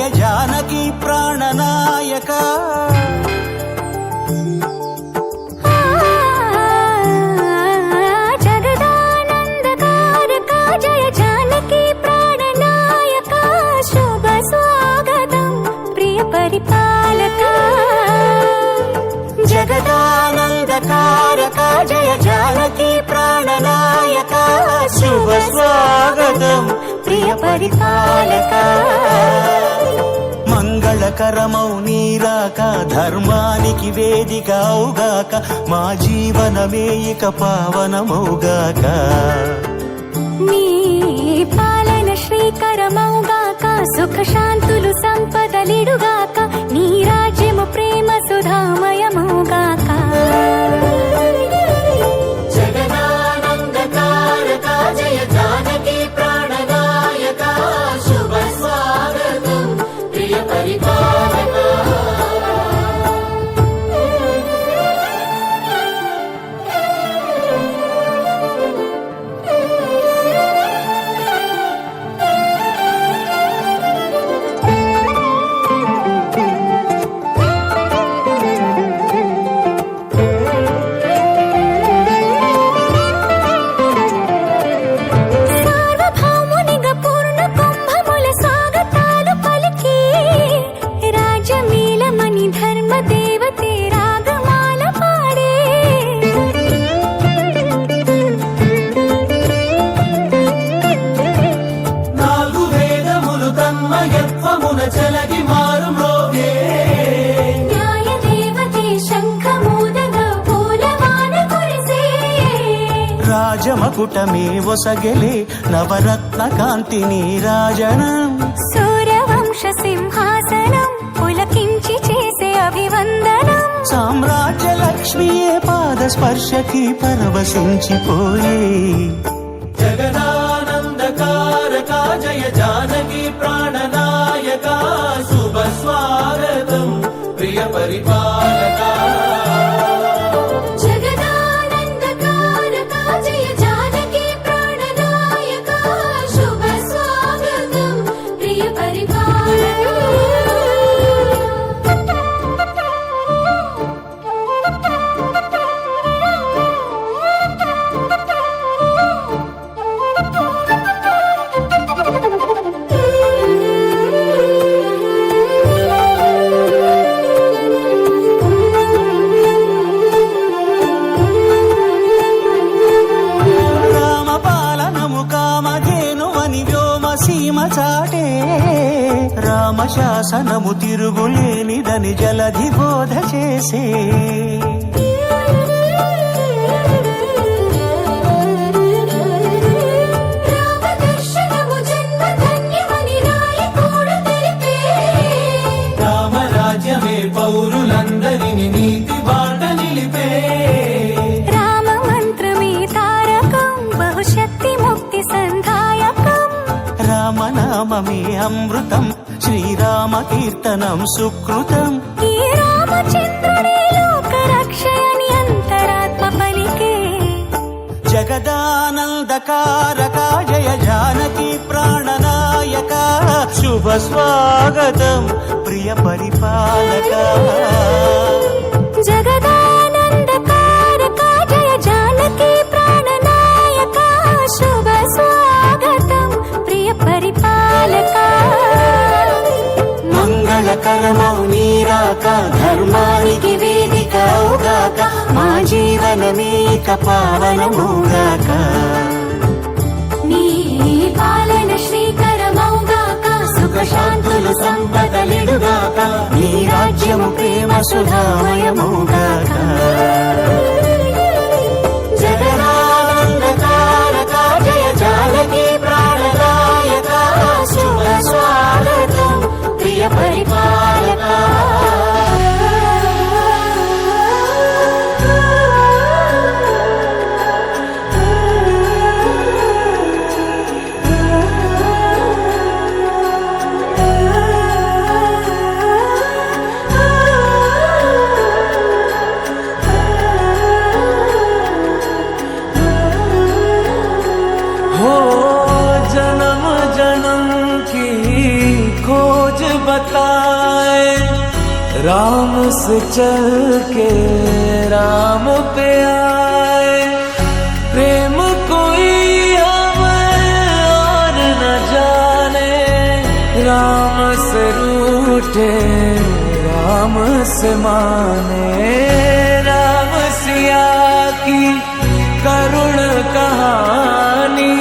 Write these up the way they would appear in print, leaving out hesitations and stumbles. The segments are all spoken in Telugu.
జయ జానకి ప్రాణనాయక జగదానందకారక జయ జానకి ప్రాణనాయక శుభ స్వాగతం ప్రియ పరిపాలక మంగళకరమౌ నీరాక ధర్మానికి వేదిక అవుగాక మా జీవనమే ఇక పావనమౌగాక నీ పాలన శ్రీకరమౌగాక సుఖ శాంతులు సంపదలిడుగాక నీ రాజ్యము ప్రేమ సుధామయమౌగాక జగదానందకారక జయ జానకి ప్రాణనాయక శుభ స్వాగతం ప్రియ పరిపాలక రాజమకుటమే ఒసగెలే నవరత్న కాంతి నీరాజనం సూర్యవంశ సింహాసనం పులకించి చేసే అభివందనం సామ్రాజ్య లక్ష్మియే పాద స్పర్శకి పరవశించిపోయే జగదానందకారక జయ జానకి ప్రాణనాయక శుభ స్వాగతం ప్రియ పరిపాలక చాటే రామశాసనము తిరుగులేనిదని జలధి బోధ చేసే రామరాజ్యమే పౌరులందరిని నీతి బాట నిలిపే రామ మంత్రమే తారకం బహుశక్తి ముక్తి సంధాయకం రామనామమే అమృతం శ్రీరామ కీర్తనం సుకృతం ఈ రామచంద్రుడే లోక రక్షయని అంతరాత్మ పలికే జగదానందకారక జయ జానకి ప్రాణనాయక శుభ స్వాగతం ప్రియ పరిపాలక జగదానందకారక జయ జానకి ప్రాణనాయక శుభ స్వాగతం ప్రియ పరిపాలక మంగళకరమౌ నీరాక ధర్మానికి వేదిక అవుగాక మా జీవనమే ఇక పావనమౌగాక నీ పాలన శ్రీకరమౌగాక సుఖ శాంతులు సంపదలిడుగాక నీ రాజ్యము ప్రేమ సుధామయమౌగాక జగదానందకారక జయ జానకి ప్రాణనాయక శుభ స్వాగతం ప్రియ పరిపాలక बताए, राम से चल के राम पे आए। प्रेम कोई हमें और न जाने, राम से रूठे राम से माने। राम सिया की करुण कहानी,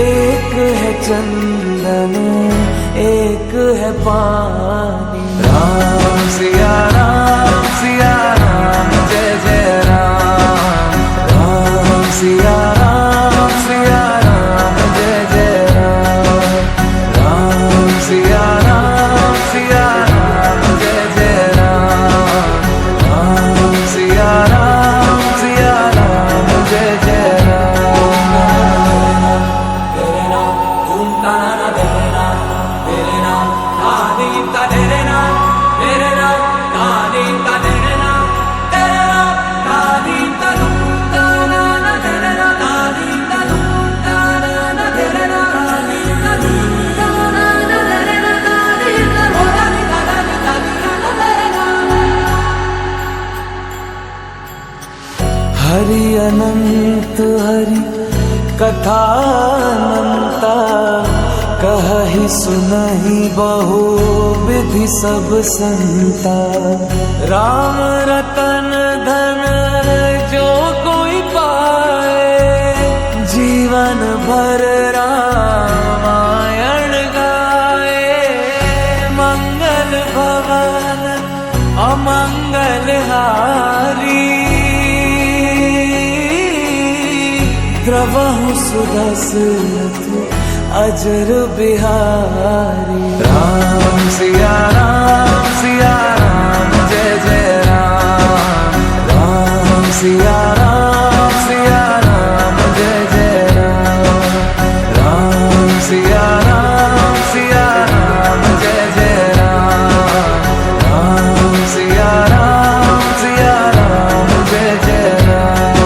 एक है चंदन एक है पानी। राम सिया राम जय जय राम। राम सिया राम जय जय राम। राम सिया राम जय जय राम। राम सिया राम जय जय राम। तेरे नाम धूम ताना तेरे नाम, तेरे नाम आदीन ता तेरे नाम, तेरे नाम आदीन ता तेरे नाम, तेरे नाम आदीन ता धूम ताना तेरे नाम, आदीन ता धूम ताना तेरे नाम, आदीन ता धूम ताना तेरे नाम, आदीन ता तेरे नाम। हरि अनंत हरि कथा अनंता, कहि सुनहि बहु विधि सब संता। राम रतन धन जो कोई पाए, जीवन भर रामायण गाए। मंगल भवन अमंगल हारी, द्रवहु सुदशरथ अजर बिहारी। राम सिया राम जय जय राम। राम सिया राम जय जय राम। राम सिया राम जय जय राम। राम सिया राम जय जय राम।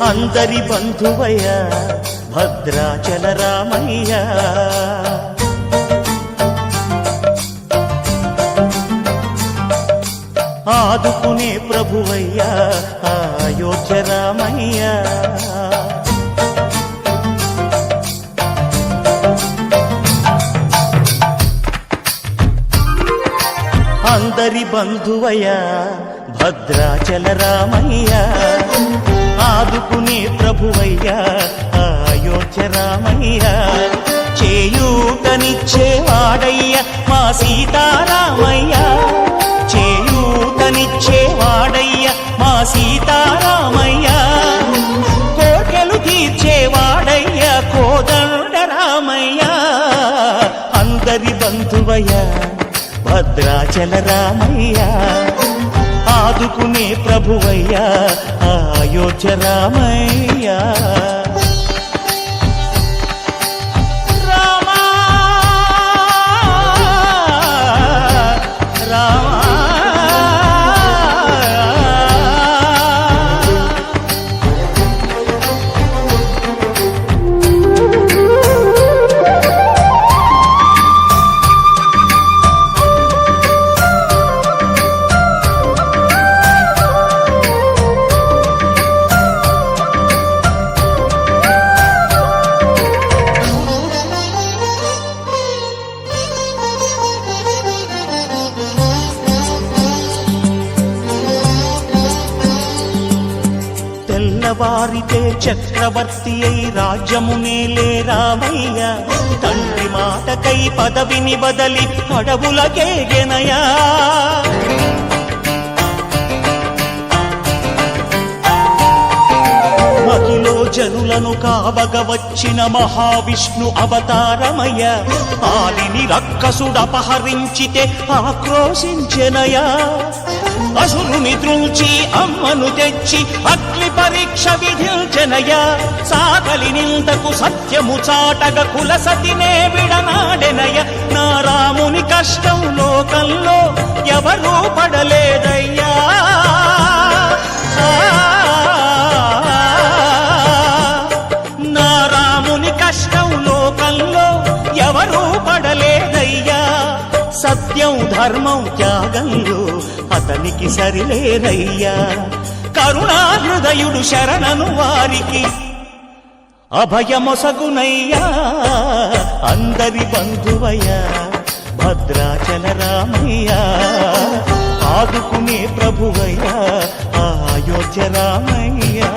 అందరి బంధువయ్య భద్రాచల రామయ్య, ఆదుకునే ప్రభువయ్య అయోధ్య రామయ్య. అందరి బంధువయ్య భద్రాచల రామయ్య, ఆదుకునే ప్రభువయ్య అయోధ్య రామయ్య. చేయూతనిచ్చేవాడయ్య మా సీతారామయ్య, చేయూతనిచ్చేవాడయ్య మా సీతారామయ్య. కోర్కెలు తీర్చేవాడయ్య కోదండ రామయ్య. అందరి బంధువయ్య భద్రాచల రామయ్య, ఆదుకునే ప్రభువయ్య అయోధ్య రామయ్య. తెల్లవారితే చక్రవర్తి అయి రాజ్యమునేలే రామయ్య తండ్రి మాటకై పదవిని బదలి అడవులకేగెనయా మహిలో జనులను కావగ వచ్చిన మహావిష్ణు అవతారమయ్య ఆలిని రక్కసుడపహరించితే ఆక్రోశించెనయా అసురుని ద్రుంచి అమ్మను తెచ్చి అగ్ని పరీక్ష విధించెనయా సాగలి నిందకు సత్యము చాటగ కులసతినే విడనాడెనయ నా రాముని కష్టం లోకంలో ఎవరూ పడలేదయ్యా నా రాముని కష్టం లోకంలో ఎవరూ పడలేదయ్యా సత్యం ధర్మం త్యాగంలో అతనికి సరిలేరయ్యా కరుణాహృదయుడు శరణను వారికి అభయమొసగునయ్యా అందరి బంధువయ్యా భద్రాచల రామయ్యా ఆదుకునే ప్రభువయ్యా అయోధ్య రామయ్యా